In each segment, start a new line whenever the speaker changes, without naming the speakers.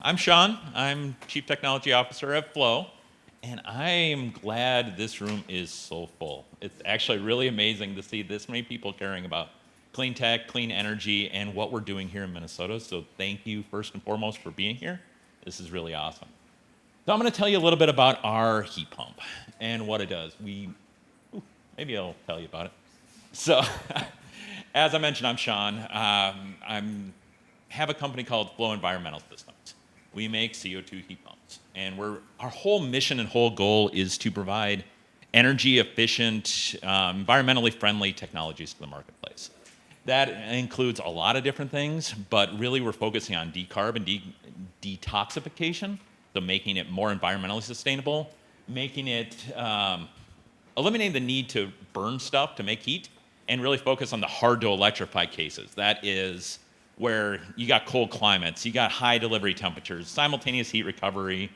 I'm Sean. I'm Chief Technology Officer at Flow, and I am glad this room is so full. It's actually really amazing to see this many people caring about clean tech, clean energy, and what we're doing here in Minnesota. So thank you first and foremost for being here. This is really awesome. So I'm going to tell you a little bit about our heat pump and what it does. Maybe I'll tell you about it. So, as I mentioned, I'm Sean. Have a company called Flow Environmental Systems. We make CO2 heat pumps, and our whole mission and whole goal is to provide energy efficient, environmentally friendly technologies to the marketplace. That includes a lot of different things, but really we're focusing on decarb and detoxification, so making it more environmentally sustainable, making it eliminating the need to burn stuff to make heat, and really focus on the hard to electrify cases. That is where you got cold climates, you got high delivery temperatures, simultaneous heat recovery,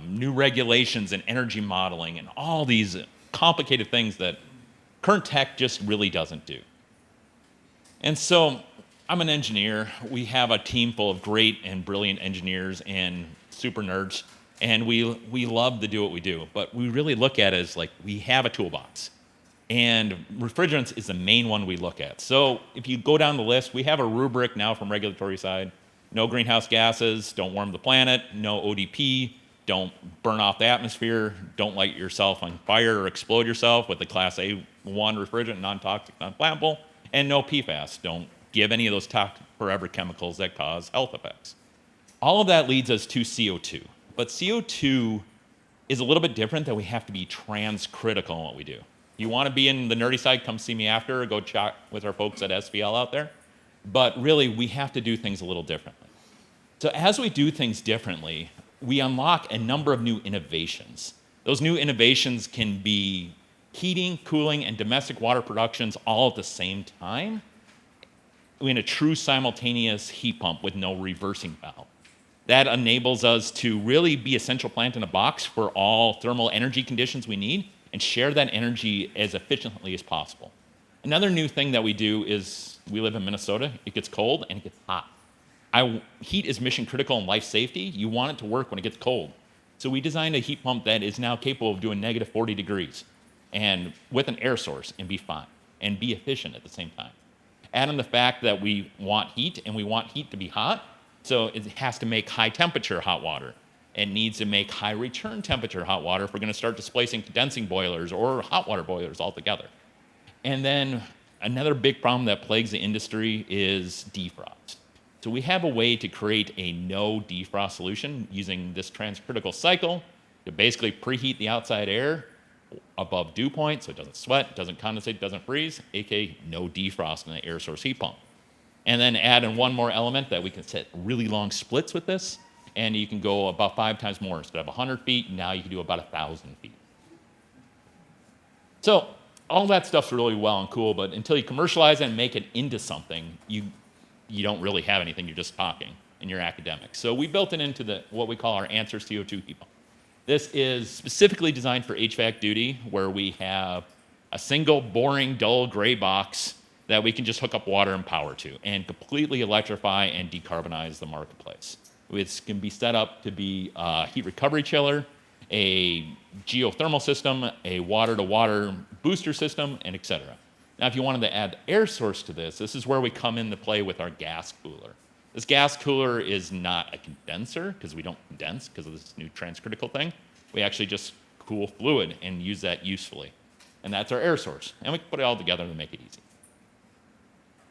new regulations and energy modeling, and all these complicated things that current tech just really doesn't do. And so I'm an engineer. We have a team full of great and brilliant engineers and super nerds, and we love to do what we do, but we really look at it as like we have a toolbox. And refrigerants is the main one we look at. So if you go down the list, we have a rubric now from regulatory side. No greenhouse gases, don't warm the planet, no ODP, don't burn off the atmosphere, don't light yourself on fire or explode yourself with the class A1 refrigerant, non-toxic, non-flammable, and no PFAS. Don't give any of those toxic forever chemicals that cause health effects. All of that leads us to CO2. But CO2 is a little bit different, that we have to be transcritical in what we do. You want to be in the nerdy side, come see me after, or go chat with our folks at SVL out there. But really, we have to do things a little differently. So as we do things differently, we unlock a number of new innovations. Those new innovations can be heating, cooling, and domestic water productions all at the same time in a true simultaneous heat pump with no reversing valve. That enables us to really be a central plant in a box for all thermal energy conditions we need, and share that energy as efficiently as possible. Another new thing that we do is, we live in Minnesota, it gets cold and it gets hot. Heat is mission critical in life safety. You want it to work when it gets cold. So we designed a heat pump that is now capable of doing negative 40 degrees and with an air source and be fine and be efficient at the same time. Add on the fact that we want heat and we want heat to be hot, so it has to make high temperature hot water. It needs to make high return temperature hot water if we're going to start displacing condensing boilers or hot water boilers altogether. And then another big problem that plagues the industry is defrost. So we have a way to create a no defrost solution using this transcritical cycle to basically preheat the outside air above dew point so it doesn't sweat, doesn't condensate, doesn't freeze, aka no defrost in the air source heat pump. And then add in one more element that we can set really long splits with this, and you can go about 5 times more. Instead of 100 feet, now you can do about 1,000 feet. So all that stuff's really well and cool, but until you commercialize it and make it into something, you don't really have anything. You're just talking, and you're academic. So we built it into what we call our Answer CO2 heat pump. This is specifically designed for HVAC duty, where we have a single boring, dull gray box that we can just hook up water and power to and completely electrify and decarbonize the marketplace. It can be set up to be a heat recovery chiller, a geothermal system, a water-to-water booster system, and et cetera. Now, if you wanted to add air source to this is where we come into play with our gas cooler. This gas cooler is not a condenser, because we don't condense because of this new transcritical thing. We actually just cool fluid and use that usefully. And that's our air source. And we can put it all together to make it easy.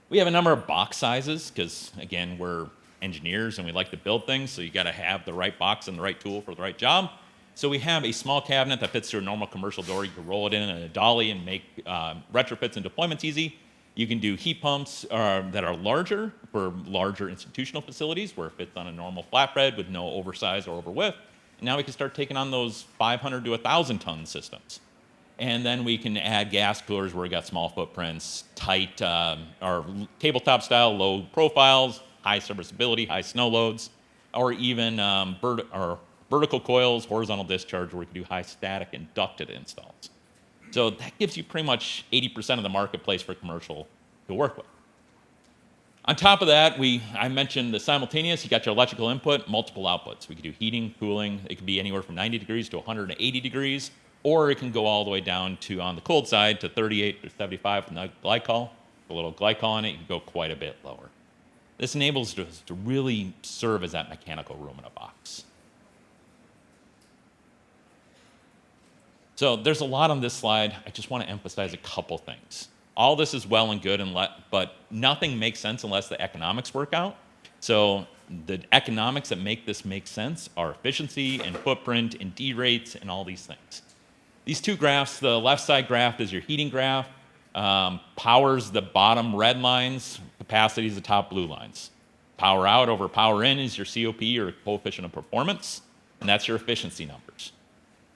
We have a number of box sizes, because, again, we're engineers and we like to build things, so you got to have the right box and the right tool for the right job. So we have a small cabinet that fits through a normal commercial door. You can roll it in a dolly and make retrofits and deployments easy. You can do heat pumps that are larger for larger institutional facilities, where it fits on a normal flatbed with no oversize or over width. And now we can start taking on those 500 to 1,000 ton systems. And then we can add gas coolers where we got small footprints, tight or tabletop style, low profiles, high serviceability, high snow loads, or even vertical coils, horizontal discharge, where we can do high static and ducted installs. So that gives you pretty much 80% of the marketplace for commercial to work with. On top of that, I mentioned the simultaneous. You got your electrical input, multiple outputs. We could do heating, cooling. It could be anywhere from 90 degrees to 180 degrees, or it can go all the way down to, on the cold side, to 38 to 75 with no glycol. A little glycol in it, you can go quite a bit lower. This enables us to really serve as that mechanical room in a box. So there's a lot on this slide. I just want to emphasize a couple things. All this is well and good, but nothing makes sense unless the economics work out. So the economics that make this make sense are efficiency and footprint and D rates and all these things. These two graphs, the left side graph is your heating graph. Power's the bottom red lines, capacity is the top blue lines. Power out over power in is your COP, or coefficient of performance, and that's your efficiency numbers.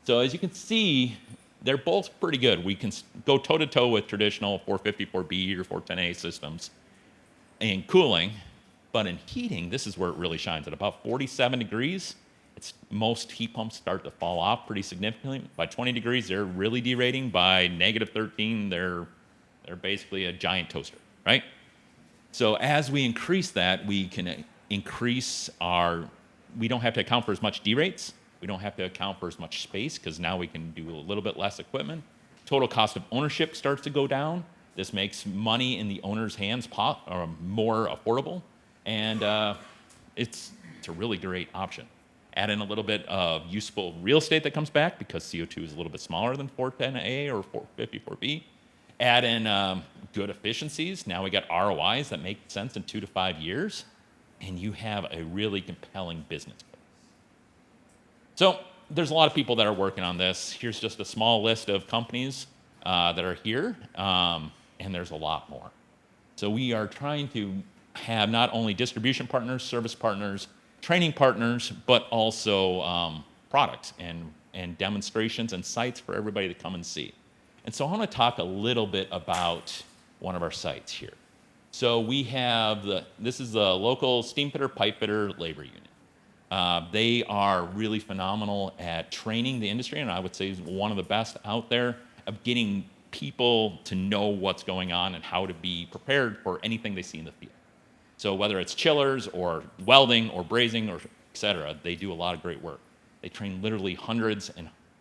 So as you can see, they're both pretty good. We can go toe-to-toe with traditional 454B or 410A systems in cooling, but in heating, this is where it really shines. At about 47 degrees, most heat pumps start to fall off pretty significantly. By 20 degrees, they're really derating. By negative 13, they're basically a giant toaster, right? So as we increase that, we can increase we don't have to account for as much derates. We don't have to account for as much space because now we can do a little bit less equipment. Total cost of ownership starts to go down. This makes money in the owner's hands more affordable, and it's a really great option. Add in a little bit of useful real estate that comes back because CO2 is a little bit smaller than 410A or 454B. Add in good efficiencies. Now we got ROIs that make sense in 2 to 5 years, and you have a really compelling business. So there's a lot of people that are working on this. Here's just a small list of companies that are here, and there's a lot more. So we are trying to have not only distribution partners, service partners, training partners, but also products and demonstrations and sites for everybody to come and see. And so I want to talk a little bit about one of our sites here. So we have this is the local steam fitter, pipe fitter labor unit. They are really phenomenal at training the industry, and I would say is one of the best out there of getting people to know what's going on and how to be prepared for anything they see in the field. So whether it's chillers or welding or brazing or et cetera, they do a lot of great work. They train literally hundreds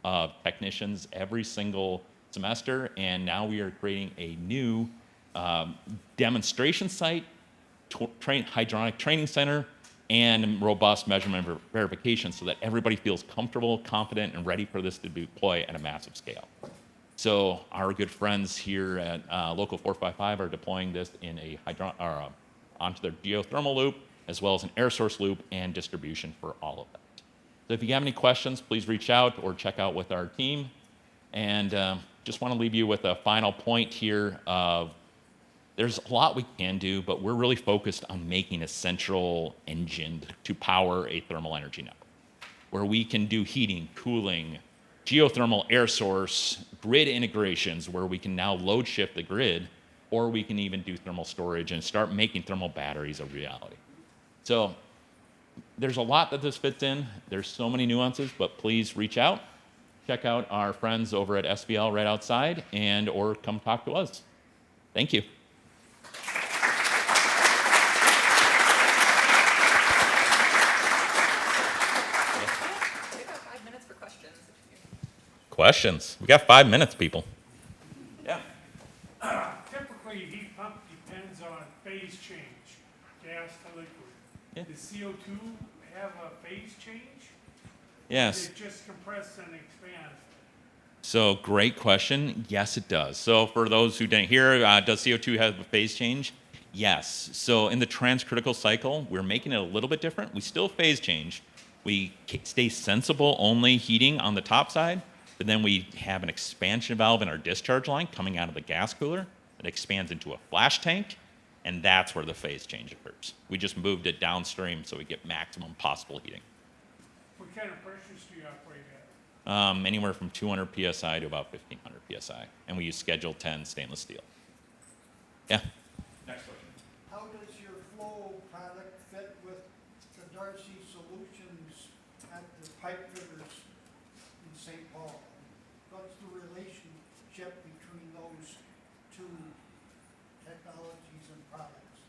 of technicians every single semester, and now we are creating a new demonstration site, hydronic training center, and robust measurement verification so that everybody feels comfortable, confident, and ready for this to be deployed at a massive scale. So our good friends here at Local 455 are deploying this in onto their geothermal loop, as well as an air source loop and distribution for all of that. So if you have any questions, please reach out or check out with our team. And just want to leave you with a final point here of there's a lot we can do, but we're really focused on making a central engine to power a thermal energy network, where we can do heating, cooling, geothermal air source, grid integrations, where we can now load shift the grid, or we can even do thermal storage and start making thermal batteries a reality. So there's a lot that this fits in. There's so many nuances, but please reach out. Check out our friends over at SVL right outside, or come talk to us. Thank you. Questions? We got 5 minutes, people. Yeah.
Typically, heat pump depends on phase change, gas to liquid.
Yeah.
Does CO2 have a phase change?
Yes.
Or does it just compress and expand?
So great question. Yes, it does. So for those who didn't hear, does CO2 have a phase change? Yes. So in the transcritical cycle, we're making it a little bit different. We still phase change. We stay sensible only heating on the top side, but then we have an expansion valve in our discharge line coming out of the gas cooler that expands into a flash tank, and that's where the phase change occurs. We just moved it downstream so we get maximum possible heating.
What kind of pressures do you operate at?
Anywhere from 200 PSI to about 1,500 PSI, and we use Schedule 10 stainless steel. Yeah? Next question.
How does your flow product fit with the Jarvie solutions at the pipe fitters in St. Paul? What's the relationship between those two technologies and products?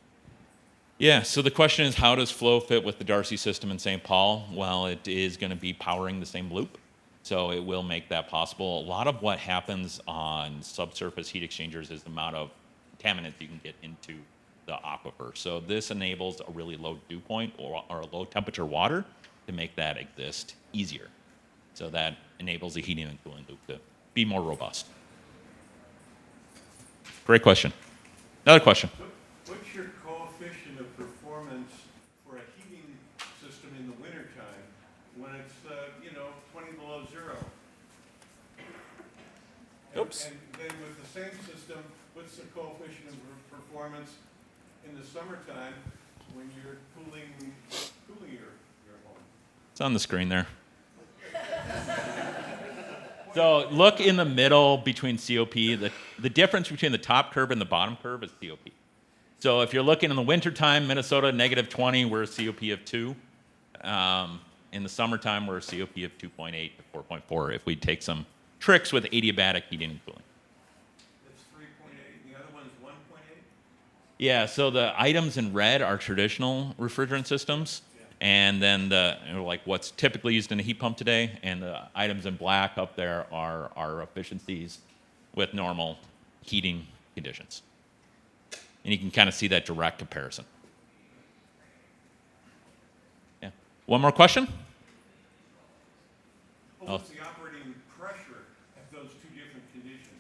Yeah, so the question is, how does flow fit with the Darcy system in St. Paul? Well, it is going to be powering the same loop, so it will make that possible. A lot of what happens on subsurface heat exchangers is the amount of contaminants you can get into the aquifer. So this enables a really low dew point or a low temperature water to make that exist easier. So that enables the heating and cooling loop to be more robust. Great question. Another question.
What's your coefficient of performance for a heating system in the wintertime when it's, 20 below zero?
Oops.
And then with the same system, what's the coefficient of performance in the summertime when you're cooling your home?
It's on the screen there. So look in the middle between COP. The difference between the top curve and the bottom curve is COP. So if you're looking in the wintertime, Minnesota, -20, we're a COP of 2. In the summertime, we're a COP of 2.8 to 4.4 if we take some tricks with adiabatic heating and cooling.
That's 3.8, and the other one's 1.8?
Yeah, so the items in red are traditional refrigerant systems. And then what's typically used in a heat pump today, and the items in black up there are our efficiencies with normal heating conditions. And you can kind of see that direct comparison. Yeah. One more question?
Well, what's the operating pressure at those two different conditions?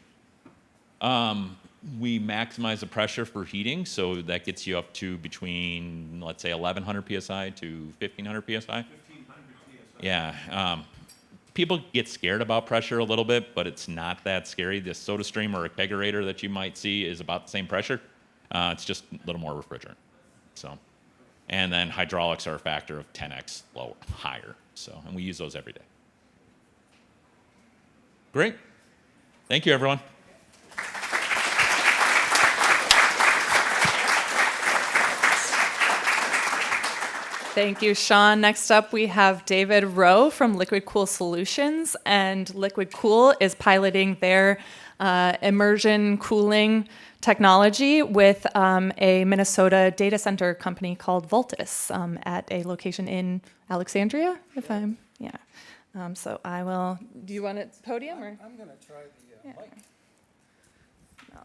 We maximize the pressure for heating, so that gets you up to between, let's say, 1,100 psi to 1,500 psi.
1,500 psi.
Yeah. People get scared about pressure a little bit, but it's not that scary. The soda stream or a kegerator that you might see is about the same pressure. It's just a little more refrigerant. So, and then hydraulics are a factor of 10x higher. So, and we use those every day. Great. Thank you, everyone.
Thank you, Sean. Next up, we have David Rowe from LiquidCool Solutions, and LiquidCool is piloting their immersion cooling technology with a Minnesota data center company called Voltus at a location in Alexandria, so I will, do you want it podium or?
I'm gonna try the mic.
No.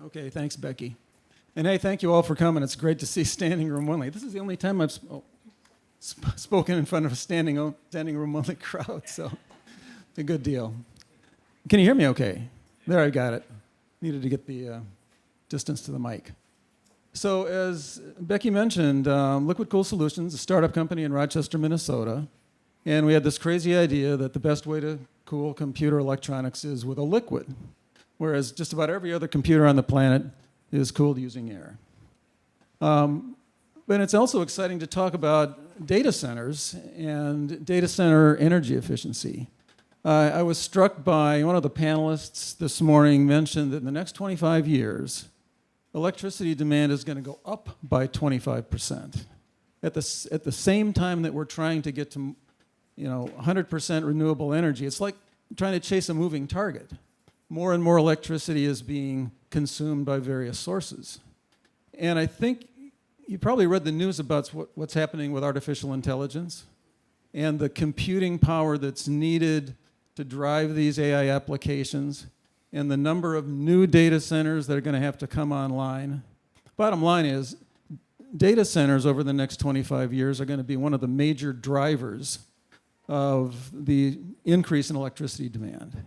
Okay, thanks, Becky. And hey, thank you all for coming. It's great to see standing room only. This is the only time I've spoken in front of a standing room only crowd, so it's a good deal. Can you hear me okay? There, I got it. Needed to get the distance to the mic. So as Becky mentioned, LiquidCool Solutions, a startup company in Rochester, Minnesota, and we had this crazy idea that the best way to cool computer electronics is with a liquid, whereas just about every other computer on the planet is cooled using air. But it's also exciting to talk about data centers and data center energy efficiency. I was struck by one of the panelists this morning mentioned that in the next 25 years, electricity demand is going to go up by 25%. At the same time that we're trying to get to 100% renewable energy, it's like trying to chase a moving target. More and more electricity is being consumed by various sources. And I think you probably read the news about what's happening with artificial intelligence and the computing power that's needed to drive these AI applications and the number of new data centers that are going to have to come online. Bottom line is, data centers over the next 25 years are going to be one of the major drivers of the increase in electricity demand.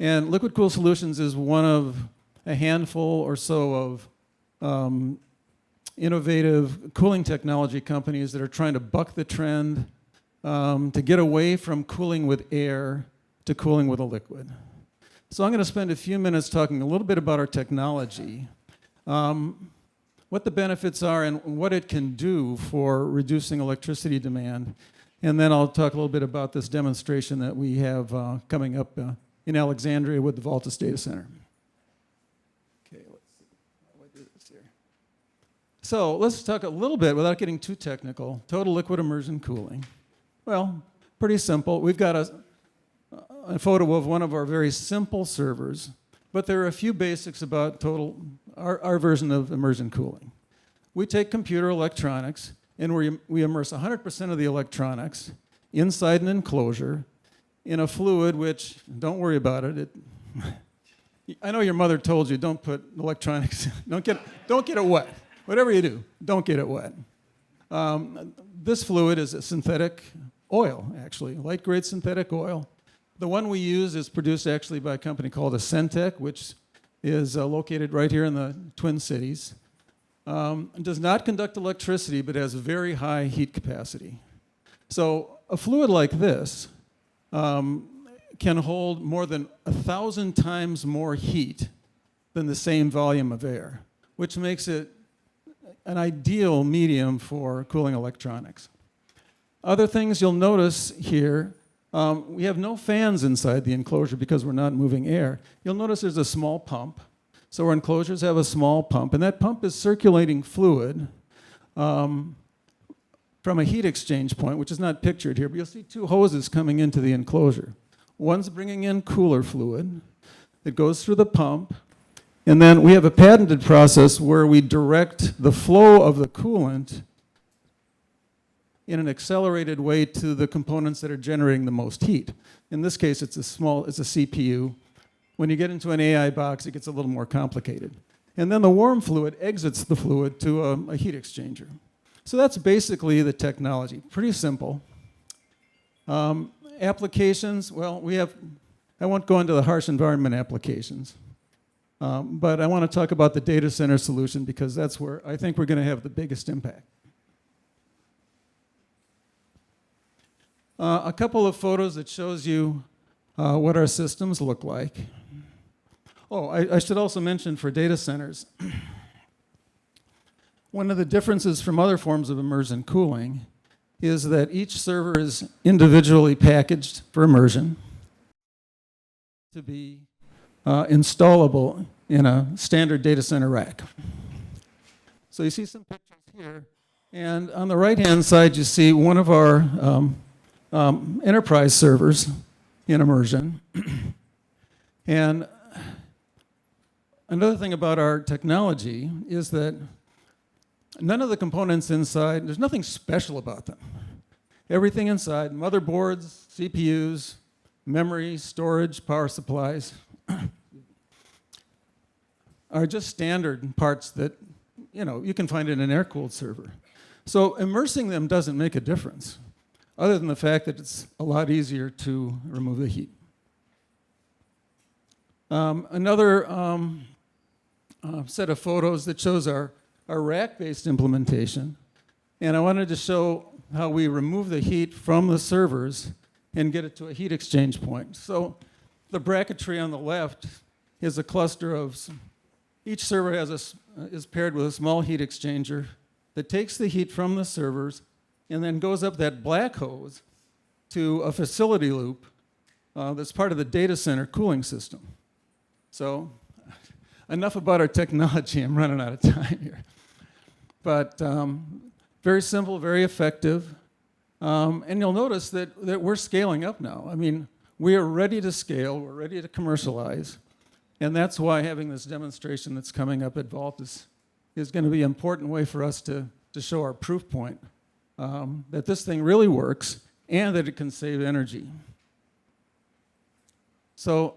And LiquidCool Solutions is one of a handful or so of innovative cooling technology companies that are trying to buck the trend to get away from cooling with air to cooling with a liquid. So I'm going to spend a few minutes talking a little bit about our technology, what the benefits are and what it can do for reducing electricity demand. And then I'll talk a little bit about this demonstration that we have coming up in Alexandria with the Voltus Data Center. Okay, let's see how I do this here. So let's talk a little bit, without getting too technical, total liquid immersion cooling. Well, pretty simple. We've got a photo of one of our very simple servers. But there are a few basics about our version of immersion cooling. We take computer electronics and we immerse 100% of the electronics inside an enclosure in a fluid which, don't worry about it, I know your mother told you don't put electronics, don't get it wet. Whatever you do, don't get it wet. This fluid is a synthetic oil, actually, light grade synthetic oil. The one we use is produced actually by a company called Ascentec, which is located right here in the Twin Cities. It does not conduct electricity, but has very high heat capacity. So a fluid like this can hold more than 1,000 times more heat than the same volume of air, which makes it an ideal medium for cooling electronics. Other things you'll notice here, we have no fans inside the enclosure because we're not moving air. You'll notice there's a small pump. So our enclosures have a small pump, and that pump is circulating fluid from a heat exchange point, which is not pictured here, but you'll see two hoses coming into the enclosure. One's bringing in cooler fluid. It goes through the pump, and then we have a patented process where we direct the flow of the coolant in an accelerated way to the components that are generating the most heat. In this case, it's a CPU. When you get into an AI box, it gets a little more complicated. And then the warm fluid exits the fluid to a heat exchanger. So that's basically the technology. Pretty simple. Applications, well, I won't go into the harsh environment applications, but I want to talk about the data center solution because that's where I think we're going to have the biggest impact. A couple of photos that shows you what our systems look like. Oh, I should also mention for data centers, one of the differences from other forms of immersion cooling is that each server is individually packaged for immersion to be installable in a standard data center rack. So you see some pictures here, and on the right-hand side you see one of our enterprise servers in immersion. And another thing about our technology is that none of the components inside, there's nothing special about them. Everything inside, motherboards, CPUs, memory, storage, power supplies, are just standard parts that, you can find in an air-cooled server. So immersing them doesn't make a difference, other than the fact that it's a lot easier to remove the heat. Another set of photos that shows our rack-based implementation, and I wanted to show how we remove the heat from the servers and get it to a heat exchange point. So the bracketry on the left is a cluster of, each server is paired with a small heat exchanger that takes the heat from the servers and then goes up that black hose to a facility loop that's part of the data center cooling system. So enough about our technology. I'm running out of time here. But very simple, very effective. And you'll notice that we're scaling up now. I mean, we are ready to scale. We're ready to commercialize. And that's why having this demonstration that's coming up at Vault is going to be an important way for us to show our proof point that this thing really works and that it can save energy. So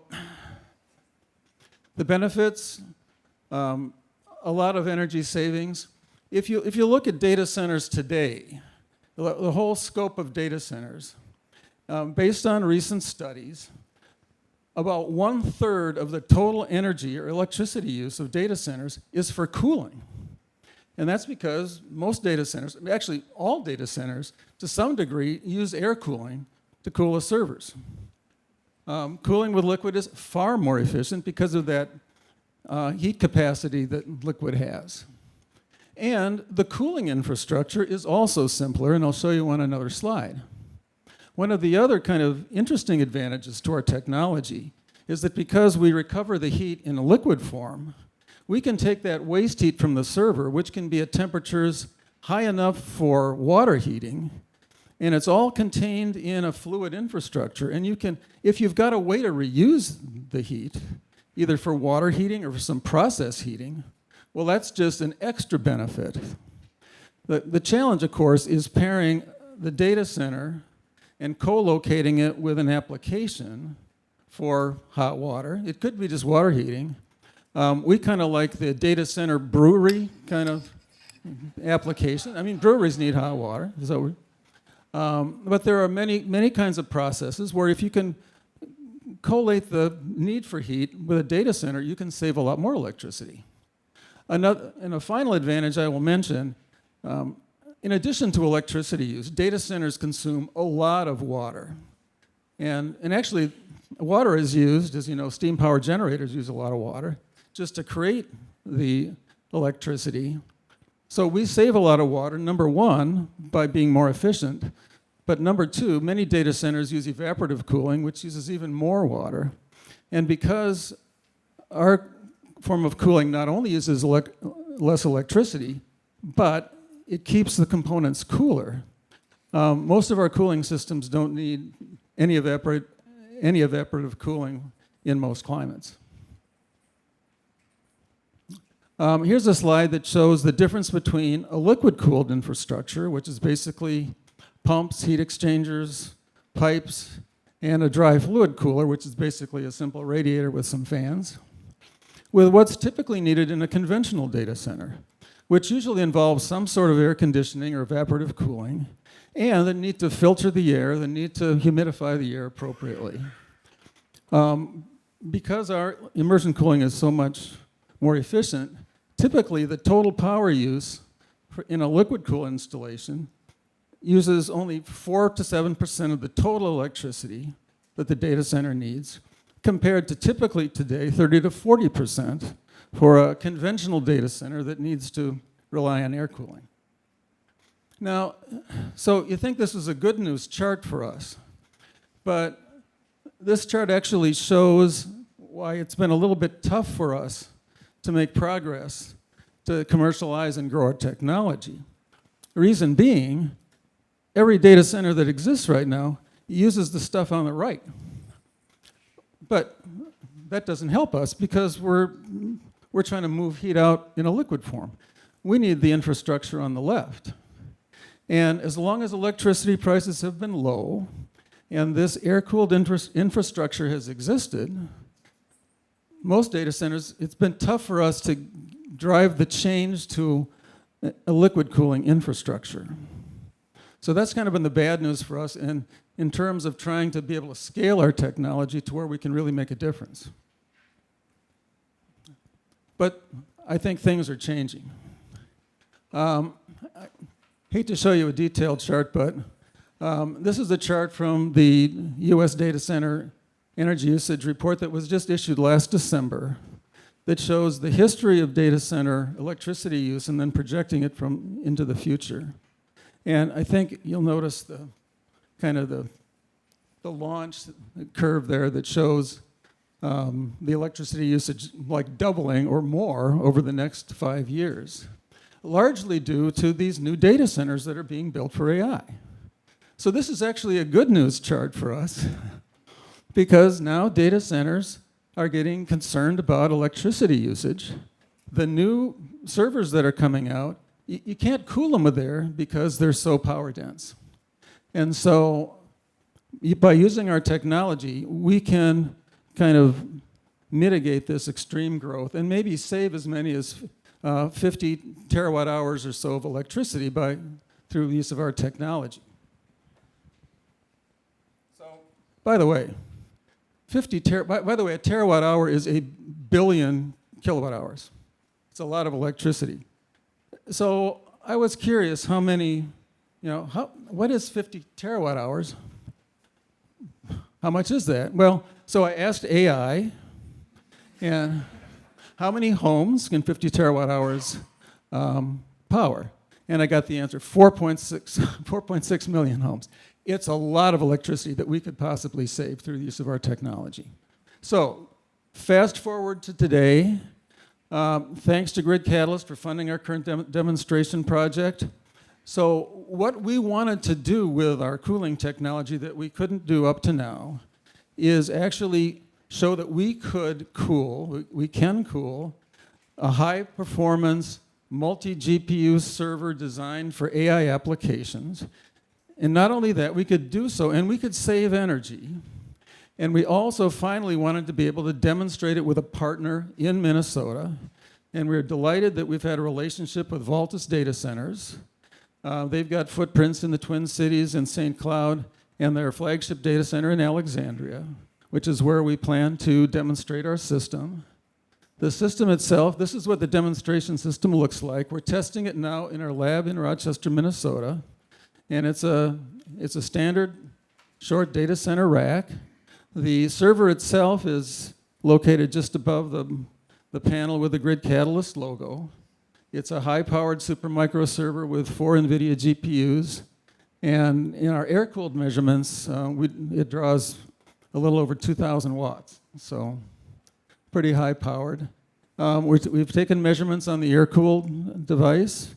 the benefits, a lot of energy savings. If you look at data centers today, the whole scope of data centers, based on recent studies, about 1/3 of the total energy or electricity use of data centers is for cooling. And that's because most data centers, actually all data centers, to some degree, use air cooling to cool the servers. Cooling with liquid is far more efficient because of that heat capacity that liquid has. And the cooling infrastructure is also simpler, and I'll show you on another slide. One of the other kind of interesting advantages to our technology is that because we recover the heat in a liquid form, we can take that waste heat from the server, which can be at temperatures high enough for water heating, and it's all contained in a fluid infrastructure. And you can, if you've got a way to reuse the heat, either for water heating or for some process heating, well, that's just an extra benefit. The challenge, of course, is pairing the data center and co-locating it with an application for hot water. It could be just water heating. We kind of like the data center brewery kind of application. I mean, breweries need hot water, but there are many kinds of processes where if you can collate the need for heat with a data center, you can save a lot more electricity. And a final advantage I will mention, in addition to electricity use, data centers consume a lot of water. And actually, water is used, as you know, steam power generators use a lot of water just to create the electricity. So we save a lot of water, number one, by being more efficient. But number two, many data centers use evaporative cooling, which uses even more water. And because our form of cooling not only uses less electricity, but it keeps the components cooler. Most of our cooling systems don't need any evaporative cooling in most climates. Here's a slide that shows the difference between a liquid-cooled infrastructure, which is basically pumps, heat exchangers, pipes, and a dry fluid cooler, which is basically a simple radiator with some fans, with what's typically needed in a conventional data center, which usually involves some sort of air conditioning or evaporative cooling, and the need to filter the air, the need to humidify the air appropriately. Because our immersion cooling is so much more efficient, typically the total power use in a liquid cool installation uses only 4 to 7% of the total electricity that the data center needs, compared to typically today 30 to 40% for a conventional data center that needs to rely on air cooling. Now, so you think this is a good news chart for us, but this chart actually shows why it's been a little bit tough for us to make progress to commercialize and grow our technology. The reason being, every data center that exists right now uses the stuff on the right. But that doesn't help us because we're trying to move heat out in a liquid form. We need the infrastructure on the left. And as long as electricity prices have been low and this air-cooled infrastructure has existed, most data centers, it's been tough for us to drive the change to a liquid cooling infrastructure. So that's kind of been the bad news for us in terms of trying to be able to scale our technology to where we can really make a difference. But I think things are changing. I hate to show you a detailed chart, but this is a chart from the US Data Center Energy Usage Report that was just issued last December that shows the history of data center electricity use and then projecting it into the future. And I think you'll notice the kind of the launch curve there that shows the electricity usage like doubling or more over the next 5 years, largely due to these new data centers that are being built for AI. So this is actually a good news chart for us because now data centers are getting concerned about electricity usage. The new servers that are coming out, you can't cool them with air because they're so power dense. And so by using our technology, we can kind of mitigate this extreme growth and maybe save as many as 50 terawatt hours or so of electricity through the use of our technology. So, by the way, a terawatt hour is a billion kilowatt hours. It's a lot of electricity. So I was curious how many, what is 50 terawatt hours? How much is that? Well, so I asked AI, and how many homes can 50 terawatt hours power? And I got the answer, 4.6 million homes. It's a lot of electricity that we could possibly save through the use of our technology. So fast forward to today. Thanks to Grid Catalyst for funding our current demonstration project. So what we wanted to do with our cooling technology that we couldn't do up to now is actually show that we can cool a high-performance multi-GPU server designed for AI applications. And not only that, we could do so, and we could save energy. And we also finally wanted to be able to demonstrate it with a partner in Minnesota. And we're delighted that we've had a relationship with Voltus Data Centers. They've got footprints in the Twin Cities and St. Cloud, and their flagship data center in Alexandria, which is where we plan to demonstrate our system. The system itself, this is what the demonstration system looks like. We're testing it now in our lab in Rochester, Minnesota. And it's a standard short data center rack. The server itself is located just above the panel with the Grid Catalyst logo. It's a high-powered supermicro server with 4 NVIDIA GPUs. And in our air-cooled measurements, it draws a little over 2,000 watts, so pretty high-powered. We've taken measurements on the air-cooled device.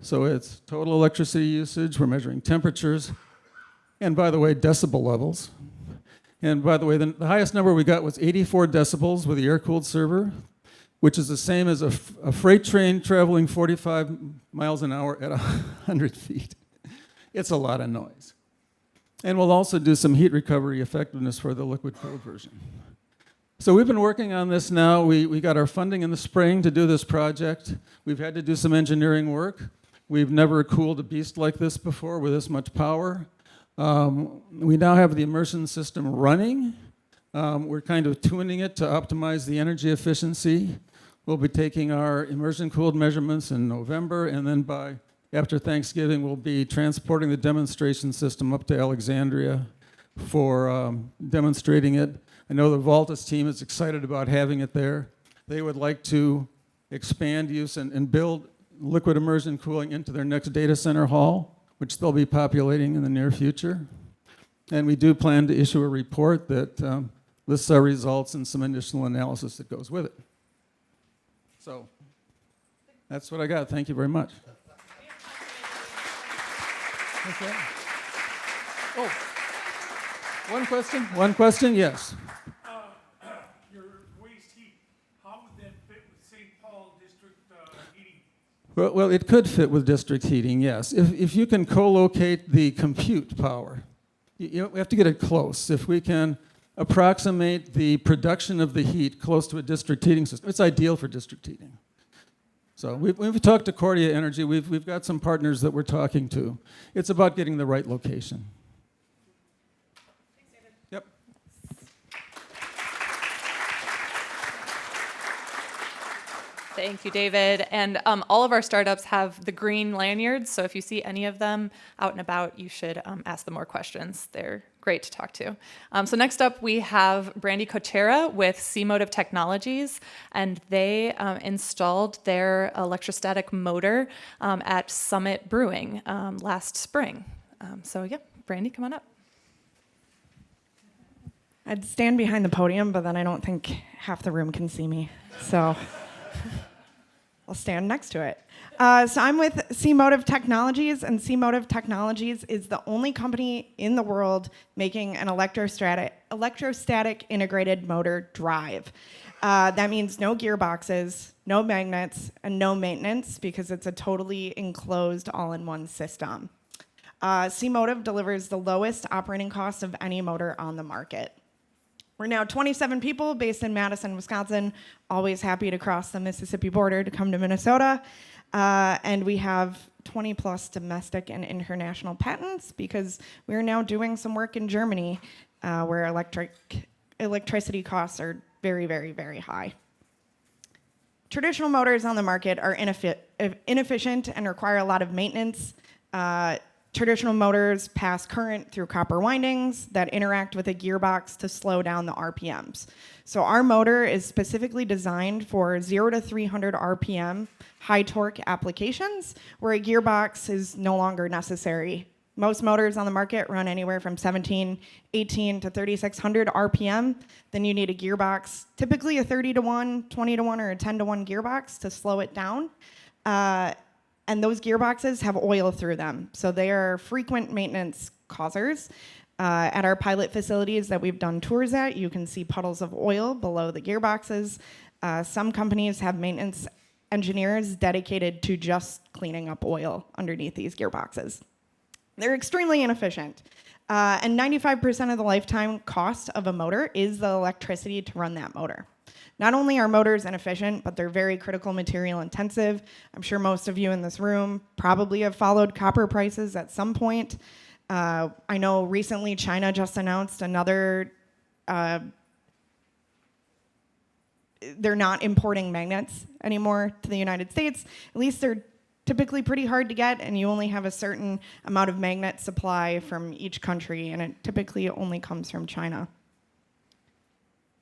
So it's total electricity usage, we're measuring temperatures, and by the way, decibel levels. And by the way, the highest number we got was 84 decibels with the air-cooled server, which is the same as a freight train traveling 45 miles an hour at 100 feet. It's a lot of noise. And we'll also do some heat recovery effectiveness for the liquid-cooled version. So we've been working on this now. We got our funding in the spring to do this project. We've had to do some engineering work. We've never cooled a beast like this before with this much power. We now have the immersion system running. We're kind of tuning it to optimize the energy efficiency. We'll be taking our immersion-cooled measurements in November, and then after Thanksgiving, we'll be transporting the demonstration system up to Alexandria for demonstrating it. I know the Voltus team is excited about having it there. They would like to expand use and build liquid immersion cooling into their next data center hall, which they'll be populating in the near future. And we do plan to issue a report that lists our results and some additional analysis that goes with it. So that's what I got. Thank you very much. Okay. Oh, one question? One question? Yes.
Your waste heat, how would that fit with St. Paul district heating?
Well, it could fit with district heating, yes. If you can co-locate the compute power, we have to get it close. If we can approximate the production of the heat close to a district heating system, it's ideal for district heating. So we've talked to Cordia Energy. We've got some partners that we're talking to. It's about getting the right location. Yep.
Thank you, David. And all of our startups have the green lanyards, so if you see any of them out and about, you should ask them more questions. They're great to talk to. So next up, we have Brandi Kochera with C-Motive Technologies, and they installed their electrostatic motor at Summit Brewing last spring. So yeah, Brandi, come on up.
I'd stand behind the podium, but then I don't think half the room can see me. So I'll stand next to it. So I'm with C-Motive Technologies, and C-Motive Technologies is the only company in the world making an electrostatic integrated motor drive. That means no gearboxes, no magnets, and no maintenance because it's a totally enclosed all-in-one system. C-Motive delivers the lowest operating cost of any motor on the market. We're now 27 people based in Madison, Wisconsin, always happy to cross the Mississippi border to come to Minnesota. And we have 20 plus domestic and international patents because we're now doing some work in Germany where electricity costs are very, very, very high. Traditional motors on the market are inefficient and require a lot of maintenance. Traditional motors pass current through copper windings that interact with a gearbox to slow down the RPMs. So our motor is specifically designed for 0 to 300 RPM high torque applications where a gearbox is no longer necessary. Most motors on the market run anywhere from 17, 18 to 3600 RPM. Then you need a gearbox, typically a 30 to 1, 20 to 1, or a 10 to 1 gearbox to slow it down. And those gearboxes have oil through them, so they are frequent maintenance causers. At our pilot facilities that we've done tours at, you can see puddles of oil below the gearboxes. Some companies have maintenance engineers dedicated to just cleaning up oil underneath these gearboxes. They're extremely inefficient. And 95% of the lifetime cost of a motor is the electricity to run that motor. Not only are motors inefficient, but they're very critical material intensive. I'm sure most of you in this room probably have followed copper prices at some point. I know recently China just announced another, they're not importing magnets anymore to the United States. At least they're typically pretty hard to get, and you only have a certain amount of magnet supply from each country, and it typically only comes from China.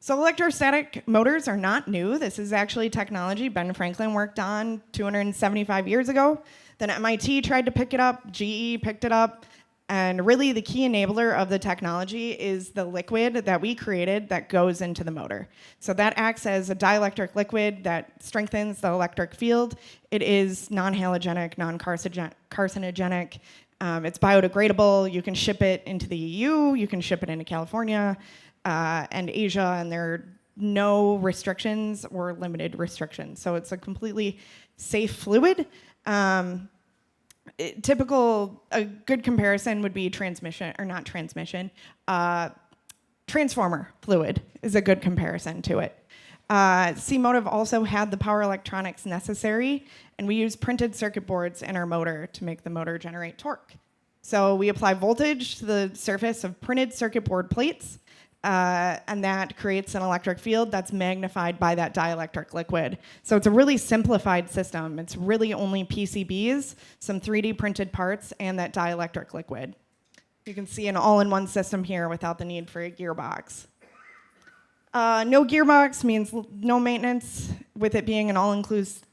So electrostatic motors are not new. This is actually technology Ben Franklin worked on 275 years ago. Then MIT tried to pick it up, GE picked it up, and really the key enabler of the technology is the liquid that we created that goes into the motor. So that acts as a dielectric liquid that strengthens the electric field. It is non-halogenic, non-carcinogenic. It's biodegradable. You can ship it into the EU, you can ship it into California and Asia, and there are no restrictions or limited restrictions. So it's a completely safe fluid. A good comparison would be transformer fluid is a good comparison to it. C-Motive also had the power electronics necessary, and we use printed circuit boards in our motor to make the motor generate torque. So we apply voltage to the surface of printed circuit board plates, and that creates an electric field that's magnified by that dielectric liquid. So it's a really simplified system. It's really only PCBs, some 3D printed parts, and that dielectric liquid. You can see an all-in-one system here without the need for a gearbox. No gearbox means no maintenance. With it being an all-enclosed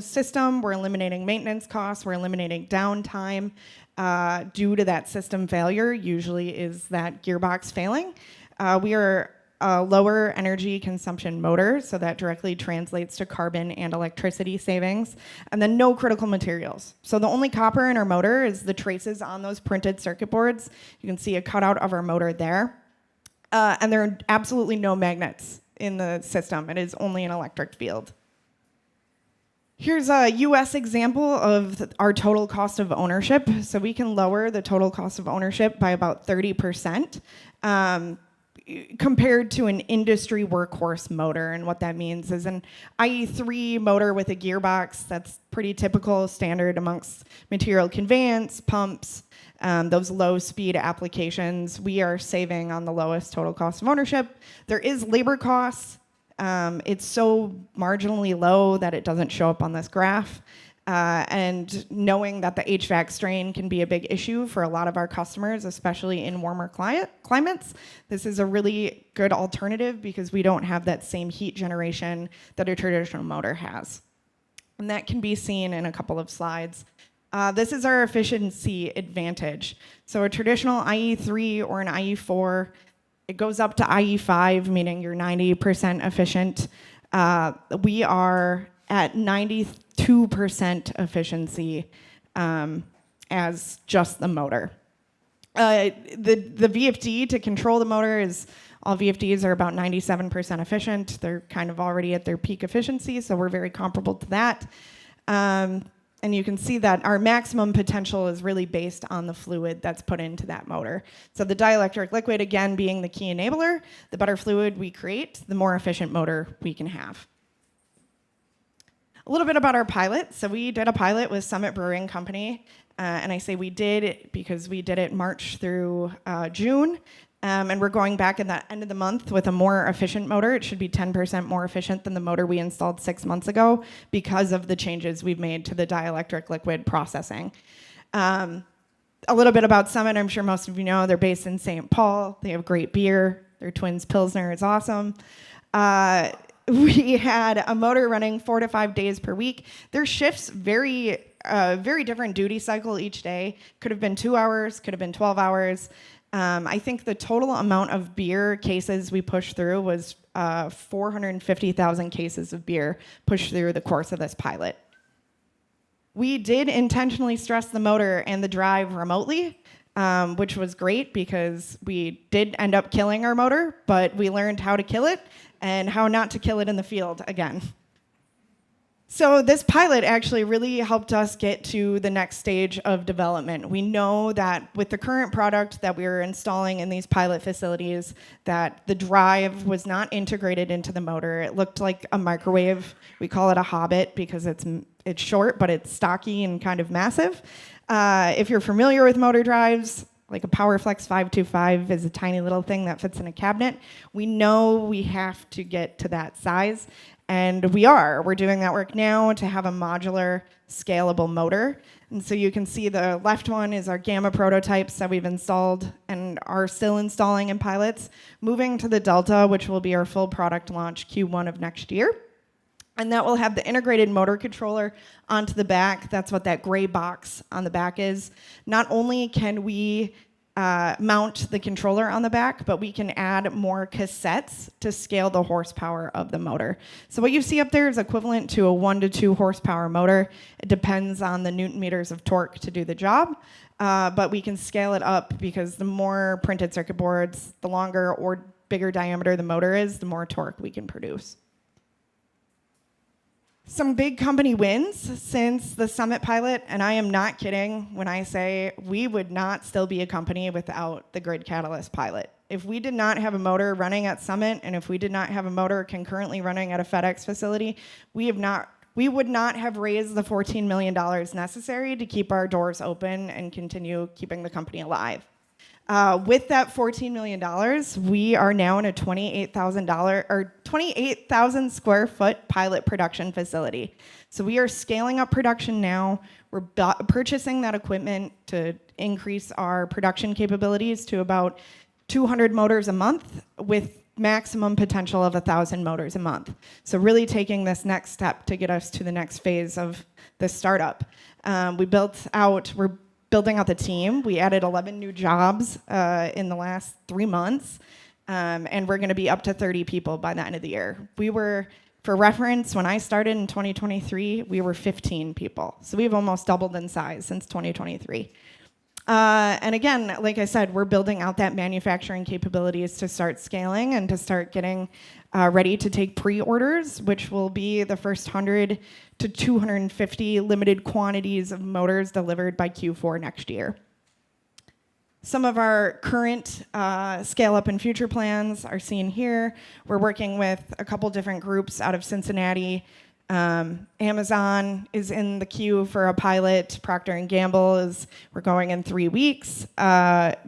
system, we're eliminating maintenance costs, we're eliminating downtime due to that system failure, usually is that gearbox failing. We are a lower energy consumption motor, so that directly translates to carbon and electricity savings. And then no critical materials. So the only copper in our motor is the traces on those printed circuit boards. You can see a cutout of our motor there. And there are absolutely no magnets in the system. It is only an electric field. Here's a US example of our total cost of ownership. So we can lower the total cost of ownership by about 30%. Compared to an industry workhorse motor. And what that means is an IE3 motor with a gearbox that's pretty typical, standard amongst material conveyance, pumps, those low-speed applications. We are saving on the lowest total cost of ownership. There is labor costs. It's so marginally low that it doesn't show up on this graph. And knowing that the HVAC strain can be a big issue for a lot of our customers, especially in warmer climates, this is a really good alternative because we don't have that same heat generation that a traditional motor has. And that can be seen in a couple of slides. This is our efficiency advantage. So a traditional IE3 or an IE4, it goes up to IE5, meaning you're 90% efficient. We are at 92% efficiency as just the motor. The VFD to control the motor is, all VFDs are about 97% efficient. They're kind of already at their peak efficiency, so we're very comparable to that. And you can see that our maximum potential is really based on the fluid that's put into that motor. So the dielectric liquid, again, being the key enabler, the better fluid we create, the more efficient motor we can have. A little bit about our pilot. So we did a pilot with Summit Brewing Company, and I say we did it because we did it March through June, and we're going back at the end of the month with a more efficient motor. It should be 10% more efficient than the motor we installed 6 months ago because of the changes we've made to the dielectric liquid processing. A little bit about Summit. I'm sure most of you know they're based in St. Paul. They have great beer. Their Twins Pilsner is awesome. We had a motor running 4 to 5 days per week. Their shifts very different duty cycle each day. Could have been 2 hours, could have been 12 hours. I think the total amount of beer cases we pushed through was 450,000 cases of beer pushed through the course of this pilot. We did intentionally stress the motor and the drive remotely. which was great because we did end up killing our motor, but we learned how to kill it and how not to kill it in the field again. So this pilot actually really helped us get to the next stage of development. We know that with the current product that we were installing in these pilot facilities, that the drive was not integrated into the motor. It looked like a microwave. We call it a Hobbit because it's short, but it's stocky and kind of massive. If you're familiar with motor drives, like a PowerFlex 525 is a tiny little thing that fits in a cabinet. We know we have to get to that size. And we're doing that work now to have a modular, scalable motor. And so you can see the left one is our Gamma prototypes that we've installed and are still installing in pilots. Moving to the Delta, which will be our full product launch Q1 of next year. And that will have the integrated motor controller onto the back. That's what that gray box on the back is. Not only can we mount the controller on the back, but we can add more cassettes to scale the horsepower of the motor. So what you see up there is equivalent to a 1 to 2 horsepower motor. It depends on the newton meters of torque to do the job, but we can scale it up because the more printed circuit boards, the longer or bigger diameter the motor is, the more torque we can produce. Some big company wins since the Summit pilot, and I am not kidding when I say we would not still be a company without the Grid Catalyst pilot. If we did not have a motor running at Summit, and if we did not have a motor concurrently running at a FedEx facility, we would not have raised the $14 million necessary to keep our doors open and continue keeping the company alive. With that $14 million, we are now in a $28,000 square foot pilot production facility. So we are scaling up production now. We're purchasing that equipment to increase our production capabilities to about 200 motors a month with maximum potential of 1,000 motors a month. So really taking this next step to get us to the next phase of the startup. We're building out the team. We added 11 new jobs in the last 3 months, and we're going to be up to 30 people by the end of the year. For reference, when I started in 2023, we were 15 people. So we've almost doubled in size since 2023. And again, like I said, we're building out that manufacturing capabilities to start scaling and to start getting ready to take pre-orders, which will be the first 100 to 250 limited quantities of motors delivered by Q4 next year. Some of our current scale-up and future plans are seen here. We're working with a couple different groups out of Cincinnati. Amazon is in the queue for a pilot. Procter & Gamble we're going in 3 weeks.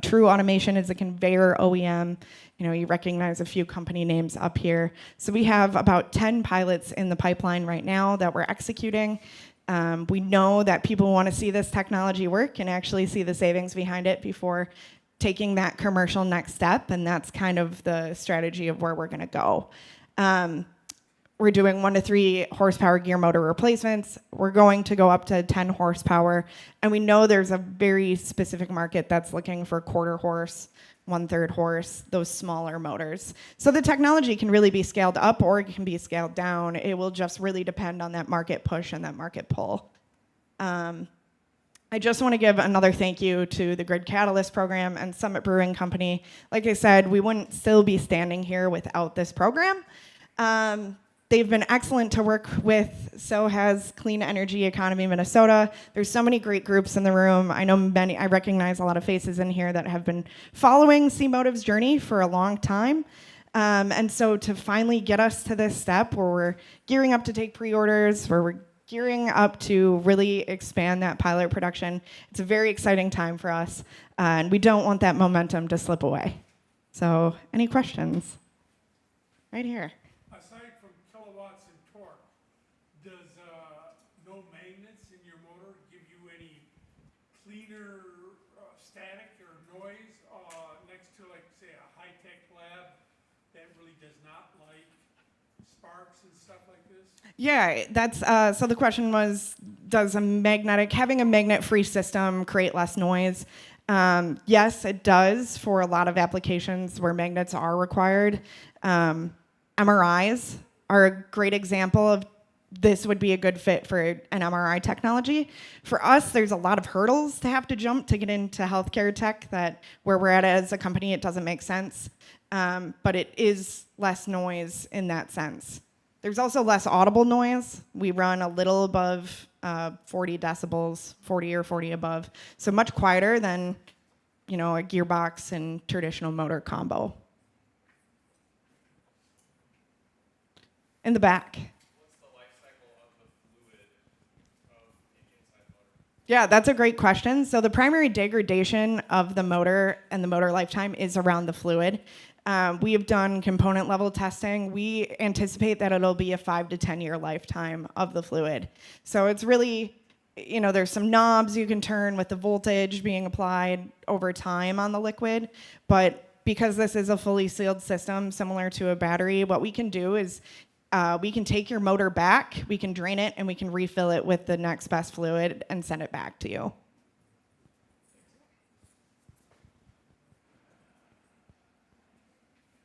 True Automation is a conveyor OEM. You recognize a few company names up here. So we have about 10 pilots in the pipeline right now that we're executing. We know that people want to see this technology work and actually see the savings behind it before taking that commercial next step, and that's kind of the strategy of where we're going to go. We're doing 1 to 3 horsepower gear motor replacements. We're going to go up to 10 horsepower, and we know there's a very specific market that's looking for 1/4 horse, 1/3 horse, those smaller motors. So the technology can really be scaled up or it can be scaled down. It will just really depend on that market push and that market pull. I just want to give another thank you to the Grid Catalyst program and Summit Brewing Company. Like I said, we wouldn't still be standing here without this program. They've been excellent to work with, so has Clean Energy Economy Minnesota. There's so many great groups in the room. I know I recognize a lot of faces in here that have been following C-Motive's journey for a long time. And so to finally get us to this step where we're gearing up to take pre-orders, where we're gearing up to really expand that pilot production, it's a very exciting time for us. And we don't want that momentum to slip away. So any questions? Right here.
Aside from kilowatts and torque, does no magnets in your motor give you any cleaner static or noise next to, like, say, a high-tech lab that really does not like sparks and stuff like this?
Yeah, that's so the question was, does having a magnet-free system create less noise? Yes, it does for a lot of applications where magnets are required. MRIs are a great example of this would be a good fit for an MRI technology. For us, there's a lot of hurdles to have to jump to get into healthcare tech that where we're at as a company, it doesn't make sense. But it is less noise in that sense. There's also less audible noise. We run a little above 40 decibels, 40 or 40 above. So much quieter than, a gearbox and traditional motor combo. In the back.
What's the life cycle of the fluid of the inside motor?
Yeah, that's a great question. So the primary degradation of the motor and the motor lifetime is around the fluid. We have done component level testing. We anticipate that it'll be a 5 to 10 year lifetime of the fluid. So it's really, there's some knobs you can turn with the voltage being applied over time on the liquid. But because this is a fully sealed system, similar to a battery, what we can do is we can take your motor back, we can drain it, and we can refill it with the next best fluid and send it back to you.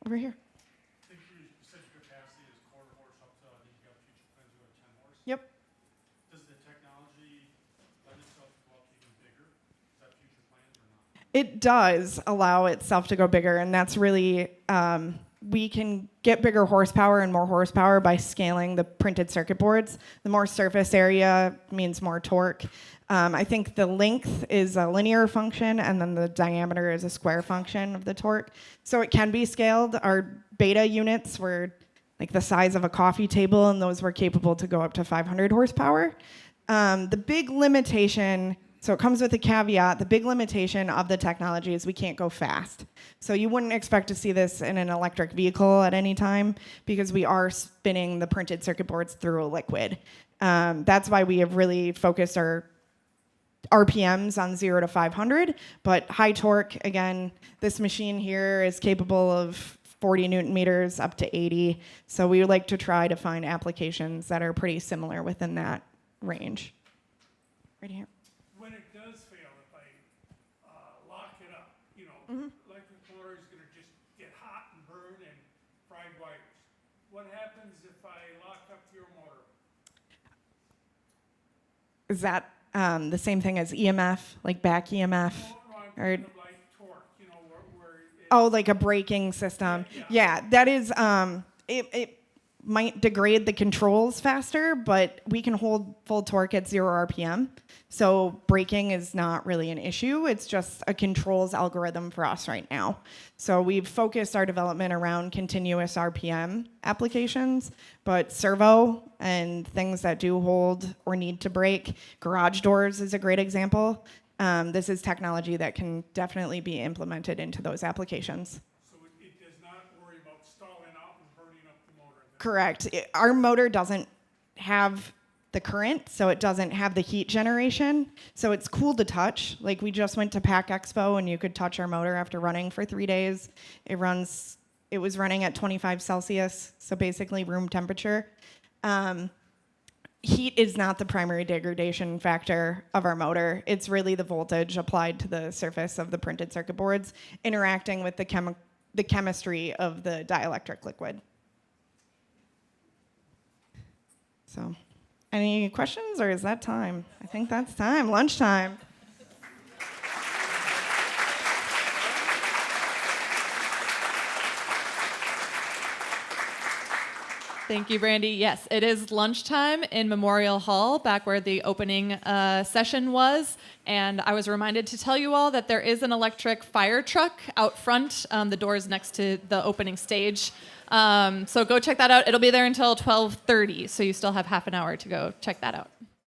Over here.
I think you said your capacity is quarter horse up to, I think you got future plans to go to 10 horse.
Yep.
Does the technology lend itself to go up even bigger? Is that future plans or not?
It does allow itself to go bigger, and that's really, we can get bigger horsepower and more horsepower by scaling the printed circuit boards. The more surface area means more torque. I think the length is a linear function, and then the diameter is a square function of the torque. So it can be scaled. Our beta units were like the size of a coffee table, and those were capable to go up to 500 horsepower. The big limitation, so it comes with a caveat, the big limitation of the technology is we can't go fast. So you wouldn't expect to see this in an electric vehicle at any time because we are spinning the printed circuit boards through a liquid. That's why we have really focused our RPMs on 0 to 500, but high torque, again, this machine here is capable of 40 newton meters up to 80. So we would like to try to find applications that are pretty similar within that range. Right here.
When it does fail, if I lock it up, electric motor is going to just get hot and burn and fried wires. What happens if I lock up your motor?
Is that the same thing as EMF, like back EMF?
No, I'm
Or,
thinking of like torque, where it,
oh, like a braking system. Yeah, that is, it might degrade the controls faster, but we can hold full torque at 0 RPM. So braking is not really an issue. It's just a controls algorithm for us right now. So we've focused our development around continuous RPM applications, but servo and things that do hold or need to brake. Garage doors is a great example. This is technology that can definitely be implemented into those applications.
so it does not worry about stalling out and burning up the motor.
Correct. Our motor doesn't have the current, so it doesn't have the heat generation. So it's cool to touch. Like we just went to Pack Expo and you could touch our motor after running for 3 days. It was running at 25 Celsius, so basically room temperature. Heat is not the primary degradation factor of our motor. It's really the voltage applied to the surface of the printed circuit boards interacting with the chemistry of the dielectric liquid. So, any questions, or is that time? I think that's time, lunchtime.
Thank you, Brandi. Yes, it is lunchtime in Memorial Hall, back where the opening session was. And I was reminded to tell you all that there is an electric fire truck out front, the doors next to the opening stage. So go check that out. It'll be there until 12:30, so you still have half an hour to go check that out.